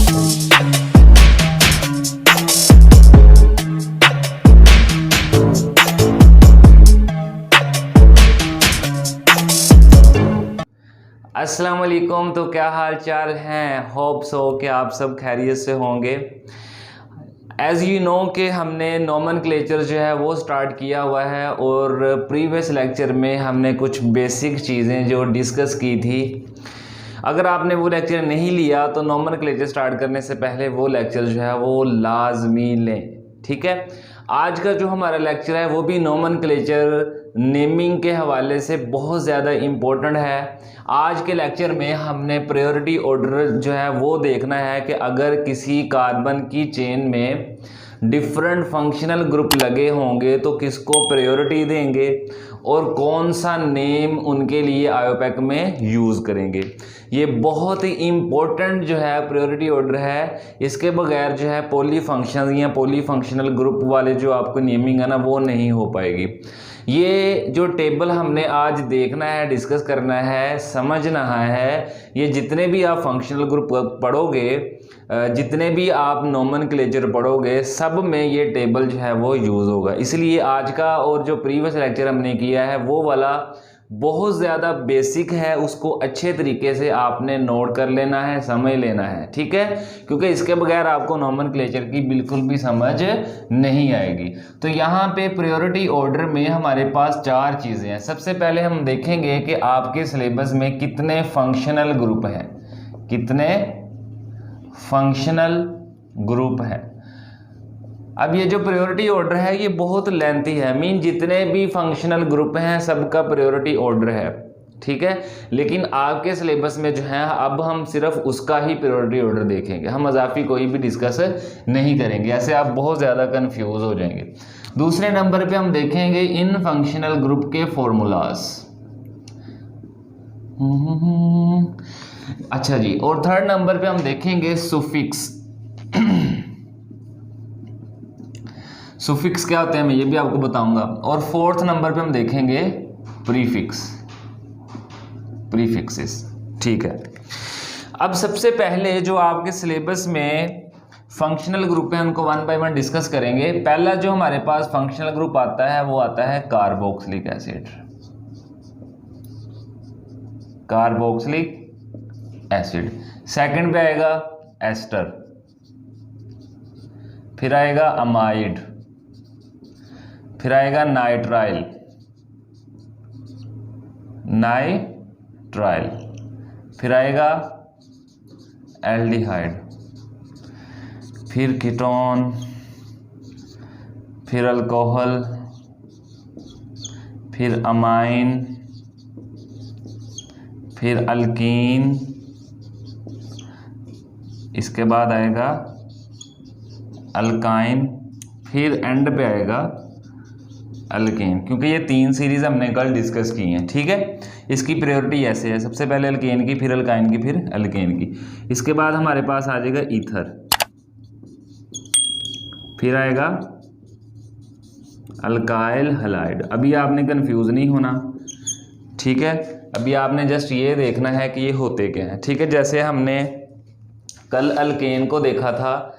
अस्सलाम वालेकुम। तो क्या हाल चाल हैं? होप सो कि आप सब खैरियत से होंगे। एज़ यू नो कि हमने नोमेनक्लेचर जो है वो स्टार्ट किया हुआ है और प्रीवियस लेक्चर में हमने कुछ बेसिक चीज़ें जो डिस्कस की थी। अगर आपने वो लेक्चर नहीं लिया तो नोमेनक्लेचर स्टार्ट करने से पहले वो लेक्चर जो है वो लाजमी लें, ठीक है। आज का जो हमारा लेक्चर है वो भी नोमेनक्लेचर नेमिंग के हवाले से बहुत ज़्यादा इम्पोर्टेंट है। आज के लेक्चर में हमने प्रायोरिटी ऑर्डर जो है वो देखना है कि अगर किसी कार्बन की चेन में डिफरेंट फंक्शनल ग्रुप लगे होंगे तो किसको प्रायोरिटी देंगे और कौन सा नेम उनके लिए आयोपैक में यूज़ करेंगे। ये बहुत ही इम्पोर्टेंट जो है प्रायोरिटी ऑर्डर है। इसके बगैर जो है पॉली फंक्शन या पॉली फंक्शनल ग्रुप वाले जो आपको नेमिंग है ना वो नहीं हो पाएगी। ये जो टेबल हमने आज देखना है, डिस्कस करना है, समझना है, ये जितने भी आप फंक्शनल ग्रुप पढ़ोगे, जितने भी आप नोमेनक्लेचर पढ़ोगे, सब में ये टेबल जो है वो यूज़ होगा। इसलिए आज का और जो प्रीवियस लेक्चर हमने किया है वो वाला बहुत ज़्यादा बेसिक है, उसको अच्छे तरीके से आपने नोट कर लेना है, समझ लेना है, ठीक है, क्योंकि इसके बगैर आपको नोमेनक्लेचर की बिल्कुल भी समझ नहीं आएगी। तो यहाँ पे प्रायोरिटी ऑर्डर में हमारे पास 4 चीज़ें हैं। सबसे पहले हम देखेंगे कि आपके सिलेबस में कितने फंक्शनल ग्रुप हैं, कितने फंक्शनल ग्रुप हैं। अब ये जो प्रायोरिटी ऑर्डर है ये बहुत लेंथी है, मीन जितने भी फंक्शनल ग्रुप हैं सबका प्रायोरिटी ऑर्डर है, ठीक है। लेकिन आपके सिलेबस में जो है अब हम सिर्फ उसका ही प्रायोरिटी ऑर्डर देखेंगे, हम अजाफी कोई भी डिस्कस नहीं करेंगे, ऐसे आप बहुत ज़्यादा कंफ्यूज हो जाएंगे। दूसरे नंबर पे हम देखेंगे इन फंक्शनल ग्रुप के फॉर्मूलाज। अच्छा जी, और थर्ड नंबर पे हम देखेंगे सुफिक्स। सुफिक्स क्या होते हैं मैं ये भी आपको बताऊंगा। और फोर्थ नंबर पे हम देखेंगे प्रीफिक्स, प्रीफिक्सेस, ठीक है। अब सबसे पहले जो आपके सिलेबस में फंक्शनल ग्रुप है उनको 1 बाय 1 डिस्कस करेंगे। पहला जो हमारे पास फंक्शनल ग्रुप आता है वो आता है carboxylic acid, carboxylic acid. Second पे आएगा एस्टर, फिर आएगा अमाइड, फिर आएगा नाइट्राइल, नाइट्राइल, फिर आएगा एल्डिहाइड, फिर कीटोन, फिर अल्कोहल, फिर अमाइन, फिर अल्कीन, इसके बाद आएगा अल्काइन, फिर एंड पे आएगा अल्केन। क्योंकि ये 3 सीरीज हमने कल डिस्कस की हैं, ठीक है। इसकी प्रायोरिटी ऐसे है, सबसे पहले अल्केन की, फिर अल्काइन की, फिर अल्केन की। इसके बाद हमारे पास आ जाएगा ईथर, फिर आएगा अल्काइल हलाइड। अभी आपने कंफ्यूज नहीं होना, ठीक है। अभी आपने जस्ट ये देखना है कि ये होते क्या हैं, ठीक है। जैसे हमने कल अल्केन को देखा था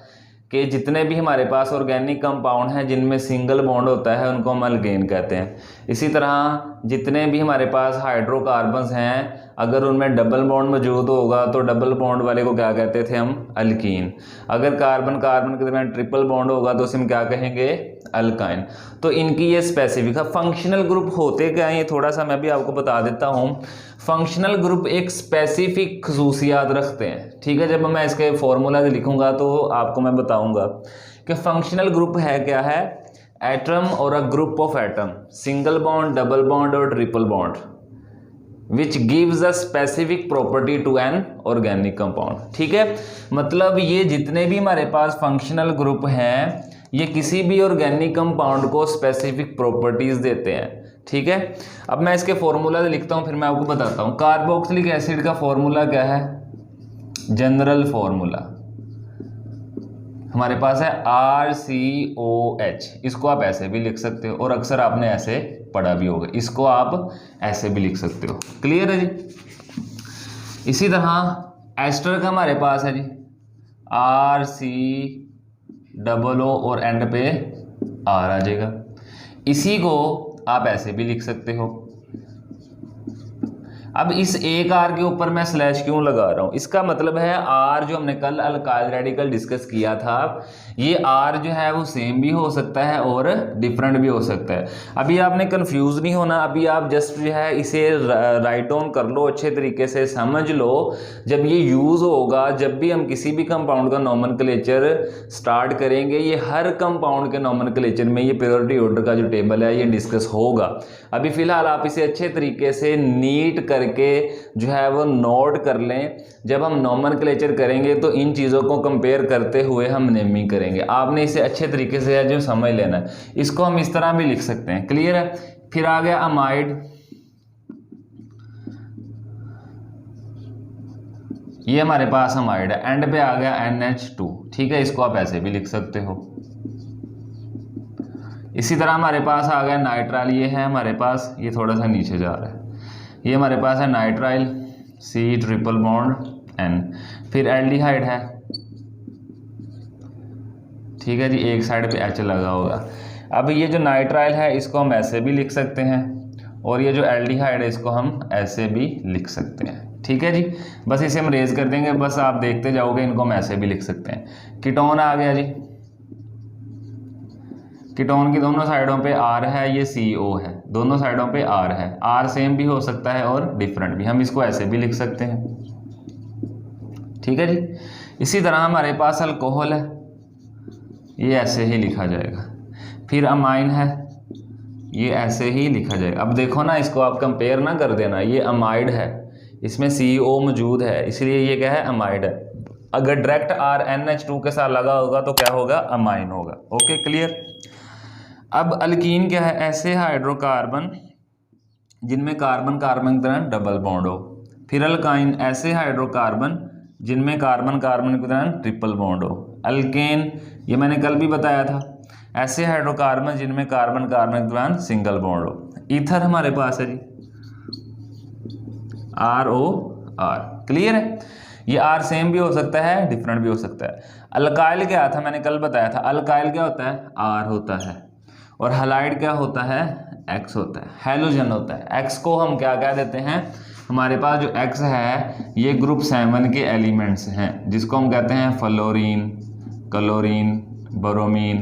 कि जितने भी हमारे पास ऑर्गेनिक कंपाउंड हैं जिनमें सिंगल बॉन्ड होता है उनको हम अल्केन कहते हैं। इसी तरह जितने भी हमारे पास हाइड्रोकार्बन्स हैं अगर उनमें डबल बॉन्ड मौजूद होगा तो डबल बॉन्ड वाले को क्या कहते थे हम? अल्कीन। अगर कार्बन कार्बन के दरमियान ट्रिपल बॉन्ड होगा तो उसे हम क्या कहेंगे? अल्काइन। तो इनकी ये स्पेसिफिक है। फंक्शनल ग्रुप होते क्या हैं ये थोड़ा सा मैं भी आपको बता देता हूँ। फंक्शनल ग्रुप एक स्पेसिफिक खसूसियात रखते हैं, ठीक है। जब मैं इसके फॉर्मूला लिखूंगा तो आपको मैं बताऊंगा कि फंक्शनल ग्रुप है क्या है। एटम और a group of atom, single bond, double bond और triple bond, which gives a specific property to an organic compound, ठीक है। मतलब ये जितने भी हमारे पास फंक्शनल ग्रुप हैं ये किसी भी ऑर्गेनिक कंपाउंड को स्पेसिफिक प्रॉपर्टीज देते हैं, ठीक है। अब मैं इसके फॉर्मूला लिखता हूं फिर मैं आपको बताता हूं। कार्बोक्सिलिक एसिड का फॉर्मूला क्या है? जनरल फॉर्मूला हमारे पास है RCOH। इसको आप ऐसे भी लिख सकते हो और अक्सर आपने ऐसे पढ़ा भी होगा, इसको आप ऐसे भी लिख सकते हो। क्लियर है जी। इसी तरह एस्टर का हमारे पास है जी RCOO और एंड पे R आ जाएगा। इसी को आप ऐसे भी लिख सकते हो। अब इस एक आर के ऊपर मैं स्लैश क्यों लगा रहा हूं, इसका मतलब है आर जो हमने कल अल्काइल रेडिकल डिस्कस किया था, ये आर जो है वो सेम भी हो सकता है और डिफरेंट भी हो सकता है। अभी आपने कंफ्यूज नहीं होना, अभी आप जस्ट जो है इसे राइट ऑन कर लो, अच्छे तरीके से समझ लो। जब ये यूज होगा, जब भी हम किसी भी कंपाउंड का नोमेनक्लेचर स्टार्ट करेंगे, ये हर कंपाउंड के नोमेनक्लेचर में ये प्रायोरिटी ऑर्डर का जो टेबल है ये डिस्कस होगा। अभी फिलहाल आप इसे अच्छे तरीके से नीट करके जो है वो नोट कर लें। जब हम नोमेनक्लेचर करेंगे तो इन चीज़ों को कंपेयर करते हुए हम नेमिंग करेंगे। आपने इसे अच्छे तरीके से जो समझ लेना है। इसको हम इस तरह भी लिख सकते हैं, क्लियर है। फिर आ गया अमाइड, ये हमारे पास अमाइड है। एंड पे आ गया NH2, ठीक है, इसको आप ऐसे भी लिख सकते हो। इसी तरह हमारे पास आ गया नाइट्राइल, ये है हमारे पास, ये थोड़ा सा नीचे जा रहा है, ये हमारे पास है nitrile C triple bond N। फिर एल्डिहाइड है, ठीक है जी, एक साइड पे H लगा होगा। अब ये जो नाइट्राइल है इसको हम ऐसे भी लिख सकते हैं, और ये जो एल्डिहाइड है इसको हम ऐसे भी लिख सकते हैं, ठीक है जी। बस इसे हम रेज कर देंगे, बस आप देखते जाओगे, इनको हम ऐसे भी लिख सकते हैं। कीटोन आ गया जी, कीटोन की दोनों साइडों पे R है, ये CO है, दोनों साइडों पे R है। R सेम भी हो सकता है और डिफरेंट भी, हम इसको ऐसे भी लिख सकते हैं, ठीक है जी। इसी तरह हमारे पास अल्कोहल है, ये ऐसे ही लिखा जाएगा। फिर अमाइन है, ये ऐसे ही लिखा जाएगा। अब देखो ना, इसको आप कंपेयर ना कर देना, ये अमाइड है, इसमें CO मौजूद है, इसलिए ये क्या है, अमाइड है। अगर डायरेक्ट R NH2 के साथ लगा होगा तो क्या होगा, अमाइन होगा। Okay, clear. अब अल्कीन क्या है, ऐसे हाइड्रोकार्बन जिनमें कार्बन कार्बन की तरह डबल बॉन्ड हो। फिर अल्काइन, ऐसे हाइड्रोकार्बन जिनमें कार्बन कार्बन की तरह ट्रिपल बॉन्ड हो। अल्केन, ये मैंने कल भी बताया था, ऐसे हाइड्रोकार्बन जिनमें कार्बन कार्बन की तरह सिंगल बॉन्ड हो। ईथर हमारे पास है जी, ROR, क्लियर है। ये R सेम भी हो सकता है, डिफरेंट भी हो सकता है। अल्काइल क्या था, मैंने कल बताया था, अल्काइल क्या होता है, R होता है, और हैलाइड क्या होता है, X होता है। हैलोजन होता है, X को हम क्या कह देते हैं, हमारे पास जो X है ये ग्रुप 7 के एलिमेंट्स हैं, जिसको हम कहते हैं fluorine, chlorine, bromine,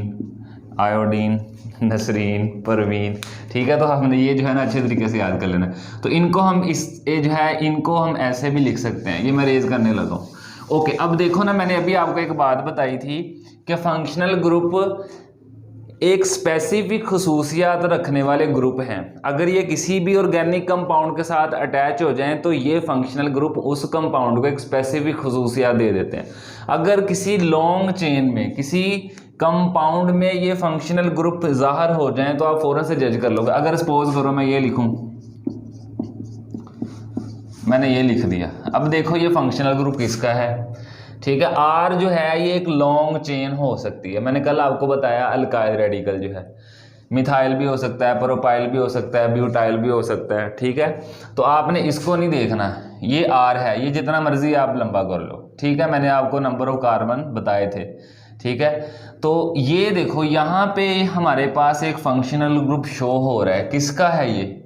iodine, Nasreen, Parveen, ठीक है। तो हमने ये जो है ना अच्छे तरीके से याद कर लेना। तो इनको हम जो है इनको हम ऐसे भी लिख सकते हैं। ये मैं रेज करने लगा हूँ। ओके, अब देखो ना, मैंने अभी आपको एक बात बताई थी कि फंक्शनल ग्रुप एक स्पेसिफिक खसूसियात रखने वाले ग्रुप हैं। अगर ये किसी भी ऑर्गेनिक कंपाउंड के साथ अटैच हो जाएं तो ये फंक्शनल ग्रुप उस कंपाउंड को एक स्पेसिफिक खसूसियात दे देते हैं। अगर किसी लॉन्ग चेन में, किसी कंपाउंड में ये फंक्शनल ग्रुप ज़ाहिर हो जाएं तो आप फौरन से जज कर लोगे। अगर सपोज करो मैं ये लिखूं, मैंने ये लिख दिया, अब देखो ये फंक्शनल ग्रुप किसका है, ठीक है। R जो है ये एक लॉन्ग चेन हो सकती है। मैंने कल आपको बताया अल्काइल रेडिकल जो है मिथाइल भी हो सकता है, प्रोपाइल भी हो सकता है, ब्यूटाइल भी हो सकता है, ठीक है। तो आपने इसको नहीं देखना, ये R है, ये जितना मर्जी आप लंबा कर लो, ठीक है। मैंने आपको नंबर ऑफ कार्बन बताए थे, ठीक है। तो ये देखो यहाँ पे हमारे पास एक फंक्शनल ग्रुप शो हो रहा है, किसका है ये,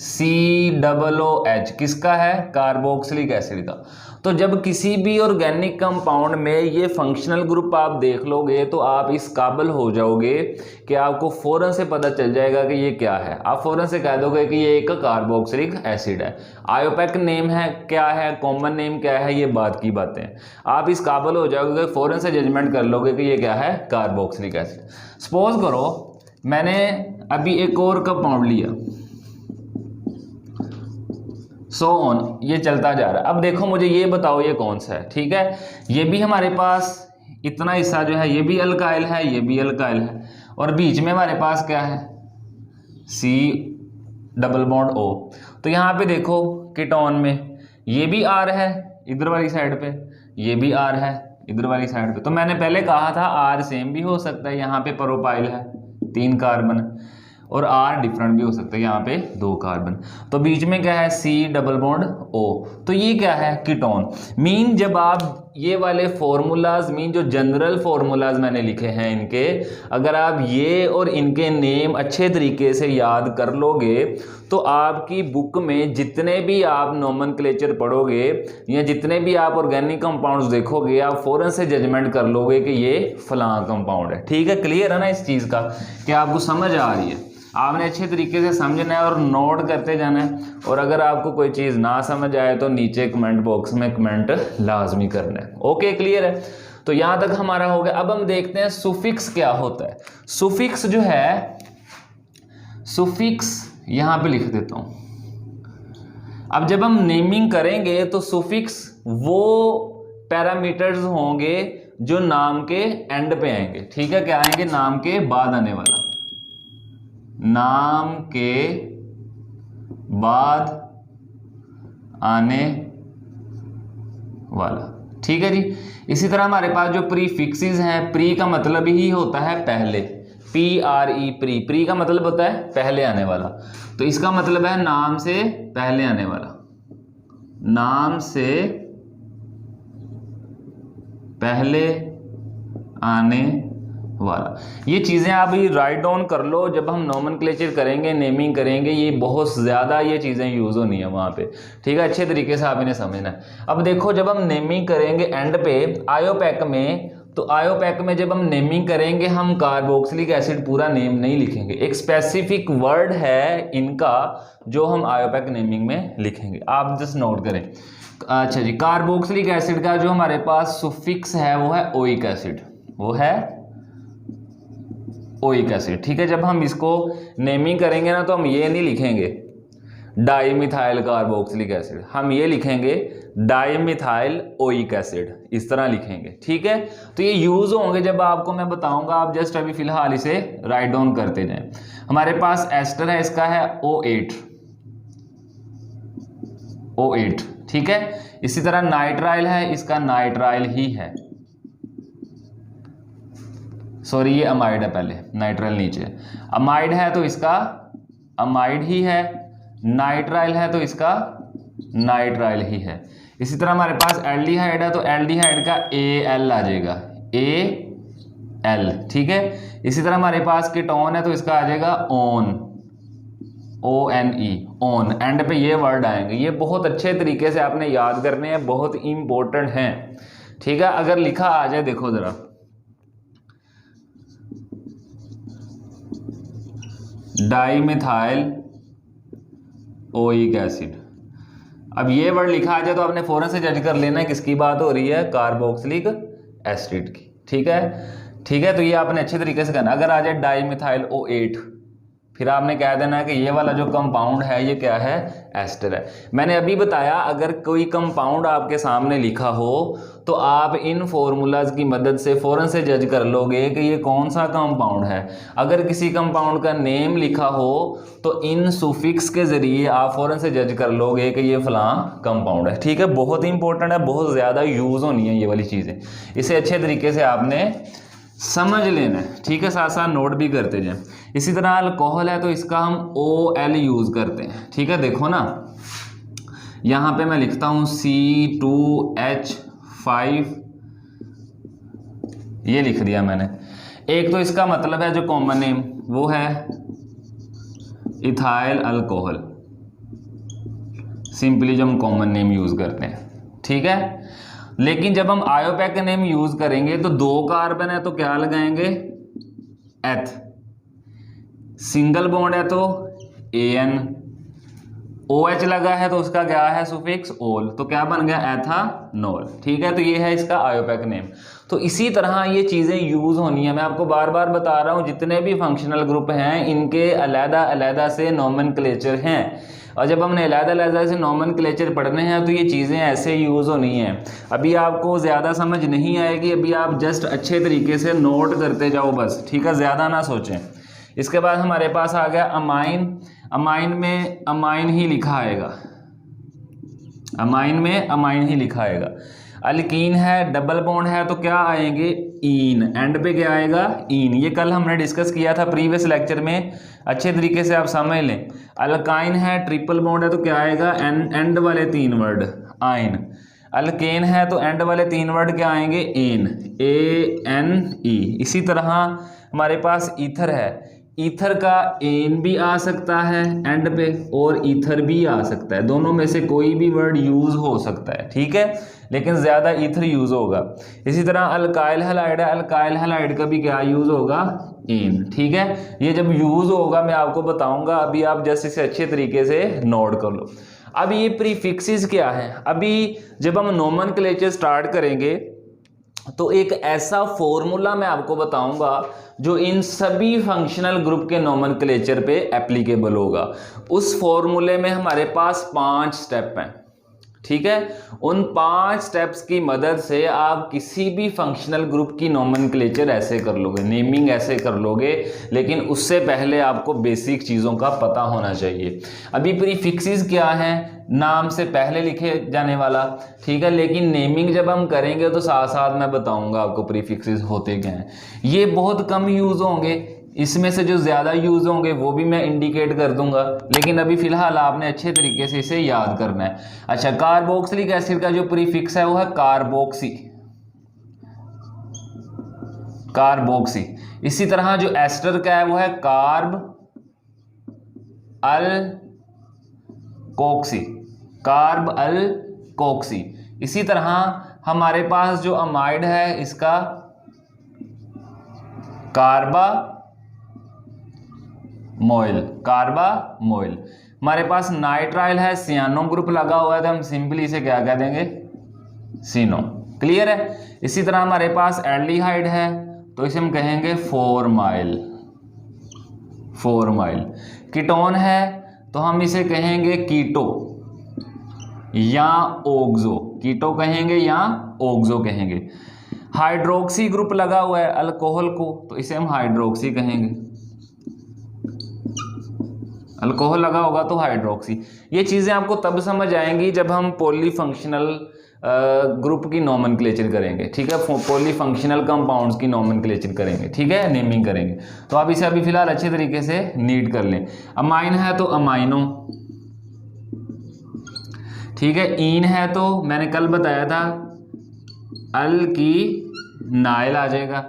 COOH, किसका है, कार्बोक्सिलिक एसिड का। तो जब किसी भी ऑर्गेनिक कंपाउंड में ये फंक्शनल ग्रुप आप देख लोगे तो आप इस काबिल हो जाओगे कि आपको फ़ौरन से पता चल जाएगा कि ये क्या है। आप फ़ौरन से कह दोगे कि ये एक कार्बोक्सिलिक एसिड है। आयोपेक नेम है क्या है, कॉमन नेम क्या है, ये बात की बातें हैं। आप इस काबिल हो जाओगे, फ़ौरन से जजमेंट कर लोगे कि ये क्या है, कार्बोक्सिलिक एसिड। सपोज करो मैंने अभी एक और कंपाउंड लिया, सो ऑन, ये चलता जा रहा है। अब देखो मुझे ये बताओ ये कौन सा है, ठीक है। ये भी हमारे पास इतना हिस्सा जो है ये भी अल्काइल है, ये भी अल्काइल है, और बीच में हमारे पास क्या है, C डबल बॉन्ड O। तो यहाँ पे देखो कीटोन में ये भी R है इधर वाली साइड पे, ये भी R है इधर वाली साइड पे। तो मैंने पहले कहा था R सेम भी हो सकता है, यहाँ पे प्रोपाइल है 3 कार्बन, और R डिफरेंट भी हो सकता है, यहाँ पे 2 कार्बन। तो बीच में क्या है, C डबल बॉन्ड O। तो ये क्या है, कीटोन। मीन जब आप ये वाले फॉर्मूलाज मीन जो जनरल फॉर्मूलाज मैंने लिखे हैं इनके, अगर आप ये और इनके नेम अच्छे तरीके से याद कर लोगे तो आपकी बुक में जितने भी आप नोमेनक्लेचर पढ़ोगे या जितने भी आप ऑर्गेनिक कंपाउंड्स देखोगे, आप फौरन से जजमेंट कर लोगे कि ये फलां कंपाउंड है। ठीक है, क्लियर है ना इस चीज़ का कि आपको समझ आ रही है। आपने अच्छे तरीके से समझना है और नोट करते जाना है, और अगर आपको कोई चीज़ ना समझ आए तो नीचे कमेंट बॉक्स में कमेंट लाजमी करना है। ओके, क्लियर है। तो यहाँ तक हमारा हो गया। अब हम देखते हैं सुफिक्स क्या होता है। सुफिक्स जो है, सुफिक्स यहाँ पे लिख देता हूँ। अब जब हम नेमिंग करेंगे तो सुफिक्स वो पैरामीटर्स होंगे जो नाम के एंड पे आएंगे। ठीक है, क्या आएंगे? नाम के बाद आने वाला, नाम के बाद आने वाला। ठीक है जी। इसी तरह हमारे पास जो प्रीफिक्सेस हैं, प्री का मतलब ही होता है पहले, PRE, प्री, प्री का मतलब होता है पहले आने वाला। तो इसका मतलब है नाम से पहले आने वाला, नाम से पहले आने वाला। ये चीज़ें आप ही राइट डाउन कर लो। जब हम नोमेनक्लेचर करेंगे, नेमिंग करेंगे, ये बहुत ज़्यादा ये चीज़ें यूज़ होनी है वहाँ पे। ठीक है, अच्छे तरीके से आप इन्हें समझना है। अब देखो, जब हम नेमिंग करेंगे एंड पे आयोपैक में, तो आयोपैक में जब हम नेमिंग करेंगे हम कार्बोक्सिलिक एसिड पूरा नेम नहीं लिखेंगे, एक स्पेसिफिक वर्ड है इनका जो हम आयोपैक नेमिंग में लिखेंगे। आप जस्ट नोट करें। अच्छा जी, कार्बोक्सिलिक एसिड का जो हमारे पास सुफिक्स है वो है ओइक एसिड, वो है ओइक एसिड। ठीक है, जब हम इसको नेमिंग करेंगे ना तो हम ये नहीं लिखेंगे डाईमिथाइल कार्बोक्सिलिक एसिड, हम ये लिखेंगे डाईमिथाइल ओइक एसिड, इस तरह लिखेंगे। ठीक है, तो ये यूज होंगे जब आपको मैं बताऊंगा, आप जस्ट अभी फिलहाल इसे राइट डाउन करते जाएं। हमारे पास एस्टर है, इसका है O8, O8। ठीक है, इसी तरह नाइट्राइल है, इसका नाइट्राइल ही है, सॉरी ये अमाइड है, पहले नाइट्राइल नीचे, अमाइड है तो इसका अमाइड ही है, नाइट्राइल है तो इसका नाइट्राइल ही है। इसी तरह हमारे पास एल्डिहाइड है तो एल्डिहाइड का Al आ जाएगा, Al। ठीक है, इसी तरह हमारे पास कीटोन है तो इसका आ जाएगा ओन, ONE, ओन। एंड पे ये वर्ड आएंगे, ये बहुत अच्छे तरीके से आपने याद करने हैं, बहुत इंपॉर्टेंट हैं। ठीक है, अगर लिखा आ जाए, देखो जरा, डाईमिथाइल ओइक एसिड, अब ये वर्ड लिखा आ जाए तो आपने फौरन से जज कर लेना है किसकी बात हो रही है, कार्बोक्सिलिक एसिड की। ठीक है, ठीक है, तो ये आपने अच्छे तरीके से करना। अगर आ जाए डाईमिथाइल O8, फिर आपने कह देना है कि ये वाला जो कंपाउंड है ये क्या है, एस्टर है। मैंने अभी बताया, अगर कोई कंपाउंड आपके सामने लिखा हो तो आप इन फॉर्मूलाज की मदद से फ़ौरन से जज कर लोगे कि ये कौन सा कंपाउंड है। अगर किसी कंपाउंड का नेम लिखा हो तो इन सुफिक्स के ज़रिए आप फ़ौरन से जज कर लोगे कि ये फलां कंपाउंड है। ठीक है, बहुत इंपॉर्टेंट है, बहुत ज़्यादा यूज़ होनी है ये वाली चीज़ें, इसे अच्छे तरीके से आपने समझ लेना है। ठीक है, साथ साथ नोट भी करते जाएं। इसी तरह अल्कोहल है तो इसका हम OL यूज़ करते हैं। ठीक है, देखो ना, यहाँ पे मैं लिखता हूँ C2H5, ये लिख दिया मैंने। एक तो इसका मतलब है जो कॉमन नेम वो है इथाइल अल्कोहल, सिंपली जो हम कॉमन नेम यूज़ करते हैं। ठीक है, लेकिन जब हम आयोपैक का नेम यूज करेंगे तो 2 कार्बन है तो क्या लगाएंगे, एथ, सिंगल बॉन्ड है तो AN, OH लगा है तो उसका क्या है सुफिक्स ओल, तो क्या बन गया, एथानॉल। ठीक है, तो ये है इसका आयोपैक नेम। तो इसी तरह ये चीज़ें यूज होनी है। मैं आपको बार बार बता रहा हूँ, जितने भी फंक्शनल ग्रुप हैं इनके अलहदा अलहदा से नोमेनक्लेचर हैं, और जब हमने अलग-अलग से नोमेनक्लेचर पढ़ने हैं तो ये चीज़ें ऐसे यूज़ होनी हैं। अभी आपको ज़्यादा समझ नहीं आएगी, अभी आप जस्ट अच्छे तरीके से नोट करते जाओ बस। ठीक है, ज़्यादा ना सोचें। इसके बाद हमारे पास आ गया अमाइन। अमाइन में अमाइन ही लिखा आएगा, अमाइन में अमाइन ही लिखा आएगा। अल्कीन है, डबल बॉन्ड है तो क्या आएंगे, ईन, एंड पे क्या आएगा, ईन। ये कल हमने डिस्कस किया था प्रीवियस लेक्चर में, अच्छे तरीके से आप समझ लें। अल्काइन है, ट्रिपल बॉन्ड है तो क्या आएगा, एंड वाले 3 वर्ड, आइन। अल्केन है तो एंड वाले 3 वर्ड क्या आएंगे, एन, ANE। इसी तरह हमारे पास ईथर है, ईथर का एन भी आ सकता है एंड पे और ईथर भी आ सकता है, दोनों में से कोई भी वर्ड यूज हो सकता है, ठीक है, लेकिन ज़्यादा ईथर यूज होगा। इसी तरह अल्काइल हैलाइड है, अल्काइल हैलाइड का भी क्या यूज होगा, एन, ठीक है। ये जब यूज होगा मैं आपको बताऊंगा, अभी आप जैसे इसे अच्छे तरीके से नोट कर लो। अब ये प्रीफिक्सेस क्या है, अभी जब हम नोमेनक्लेचर स्टार्ट करेंगे तो एक ऐसा फॉर्मूला मैं आपको बताऊंगा जो इन सभी फंक्शनल ग्रुप के नोमेनक्लेचर पे एप्लीकेबल होगा। उस फॉर्मूले में हमारे पास 5 स्टेप हैं, ठीक है। उन 5 स्टेप्स की मदद से आप किसी भी फंक्शनल ग्रुप की नोमेनक्लेचर ऐसे कर लोगे, नेमिंग ऐसे कर लोगे, लेकिन उससे पहले आपको बेसिक चीज़ों का पता होना चाहिए। अभी प्रीफिक्सेस क्या है, नाम से पहले लिखे जाने वाला, ठीक है, लेकिन नेमिंग जब हम करेंगे तो साथ साथ मैं बताऊंगा आपको प्रीफिक्सेस होते क्या हैं। ये बहुत कम यूज़ होंगे, इसमें से जो ज़्यादा यूज़ होंगे वो भी मैं इंडिकेट कर दूंगा, लेकिन अभी फिलहाल आपने अच्छे तरीके से इसे याद करना है। अच्छा, कार्बोक्सिलिक एसिड का जो प्रीफिक्स है वो है कार्बोक्सी, कार्बोक्सी। इसी तरह जो एस्टर का है वो है कार्ब अल कोक्सी, कार्ब अल कोक्सी। इसी तरह हमारे पास जो अमाइड है इसका कार्बा मोइल, कार्बा मोइल। हमारे पास नाइट्राइल है, सियानो ग्रुप लगा हुआ है तो हम सिंपली इसे क्या कह देंगे, सिनो, क्लियर है। इसी तरह हमारे पास एल्डिहाइड है तो इसे हम कहेंगे फॉर्माइल, फॉर्माइल। कीटोन है तो हम इसे कहेंगे कीटो या ओक्सो, कीटो कहेंगे या ओक्सो कहेंगे। हाइड्रोक्सी ग्रुप लगा हुआ है अल्कोहल को तो इसे हम हाइड्रोक्सी कहेंगे, अल्कोहल लगा होगा तो हाइड्रोक्सी। ये चीज़ें आपको तब समझ आएंगी जब हम पॉलीफंक्शनल ग्रुप की नोमेनक्लेचर करेंगे, ठीक है, पॉलीफंक्शनल कंपाउंड्स की नोमेनक्लेचर करेंगे, ठीक है, नेमिंग करेंगे। तो आप इसे अभी फिलहाल अच्छे तरीके से नीट कर लें। अमाइन है तो अमाइनो, ठीक है। ईन है तो मैंने कल बताया था अल की नाइल आ जाएगा।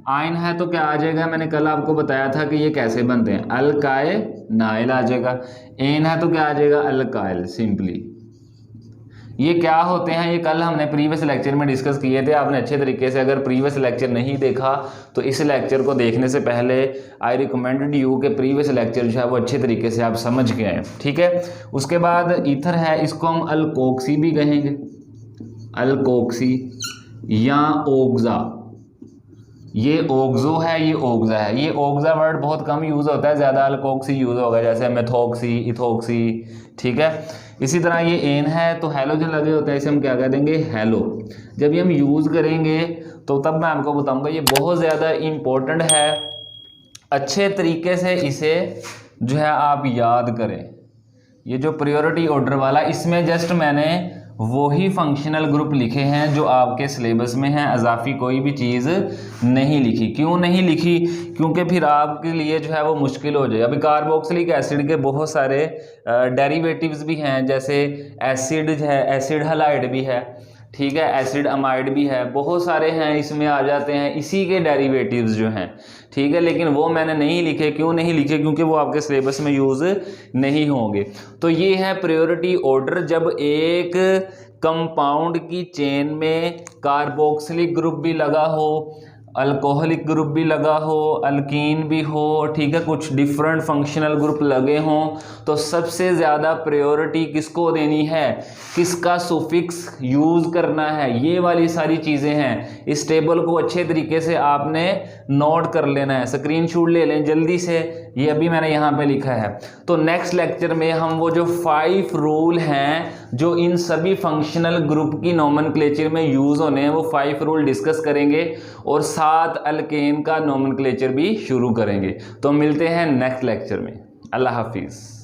आइन है तो क्या आ जाएगा, मैंने कल आपको बताया था कि ये कैसे बनते हैं, अल्काए नाइल आ जाएगा। एन है तो क्या आ जाएगा, अल्काइल सिंपली। ये क्या होते हैं, ये कल हमने प्रीवियस लेक्चर में डिस्कस किए थे, आपने अच्छे तरीके से अगर प्रीवियस लेक्चर नहीं देखा तो इस लेक्चर को देखने से पहले आई रिकमेंडेड यू के प्रीवियस लेक्चर जो है वो अच्छे तरीके से आप समझ के आए, ठीक है। उसके बाद ईथर है, इसको हम अल्कोक्सी भी कहेंगे, अल्कोक्सी या ओक्सा। ये ओक्सो है, ये ओक्सा है। ये ओक्सा वर्ड बहुत कम यूज होता है, ज़्यादा अल्कोक्सी यूज होगा, जैसे मेथोक्सी, इथोक्सी, ठीक है। इसी तरह ये एन है तो हैलोजन लगे होते हैं, इसे हम क्या कह देंगे, हैलो। जब ये हम यूज़ करेंगे तो तब मैं आपको बताऊंगा, ये बहुत ज़्यादा इम्पोर्टेंट है, अच्छे तरीके से इसे जो है आप याद करें। ये जो प्रायोरिटी ऑर्डर वाला, इसमें जस्ट मैंने वही फंक्शनल ग्रुप लिखे हैं जो आपके सिलेबस में हैं, अजाफी कोई भी चीज़ नहीं लिखी। क्यों नहीं लिखी, क्योंकि फिर आपके लिए जो है वो मुश्किल हो जाए। अभी कार्बोक्सिलिक एसिड के बहुत सारे डेरिवेटिव्स भी हैं, जैसे एसिड है, एसिड हैलाइड भी है, ठीक है, एसिड अमाइड भी है, बहुत सारे हैं, इसमें आ जाते हैं इसी के डेरिवेटिव्स जो हैं, ठीक है, लेकिन वो मैंने नहीं लिखे। क्यों नहीं लिखे, क्योंकि वो आपके सिलेबस में यूज़ नहीं होंगे। तो ये है प्रायोरिटी ऑर्डर, जब एक कंपाउंड की चेन में कार्बोक्सिलिक ग्रुप भी लगा हो, अल्कोहलिक ग्रुप भी लगा हो, अल्कीन भी हो, ठीक है, कुछ डिफरेंट फंक्शनल ग्रुप लगे हों, तो सबसे ज़्यादा प्रायोरिटी किसको देनी है, किसका सुफिक्स यूज़ करना है, ये वाली सारी चीज़ें हैं। इस टेबल को अच्छे तरीके से आपने नोट कर लेना है, स्क्रीनशॉट ले लें जल्दी से, ये अभी मैंने यहाँ पे लिखा है। तो नेक्स्ट लेक्चर में हम वो जो 5 रूल हैं जो इन सभी फंक्शनल ग्रुप की नोमेनक्लेचर में यूज़ होने हैं, वो 5 रूल डिस्कस करेंगे और 7 अल्केन का नोमेनक्लेचर भी शुरू करेंगे। तो मिलते हैं नेक्स्ट लेक्चर में। अल्लाह हाफिज़।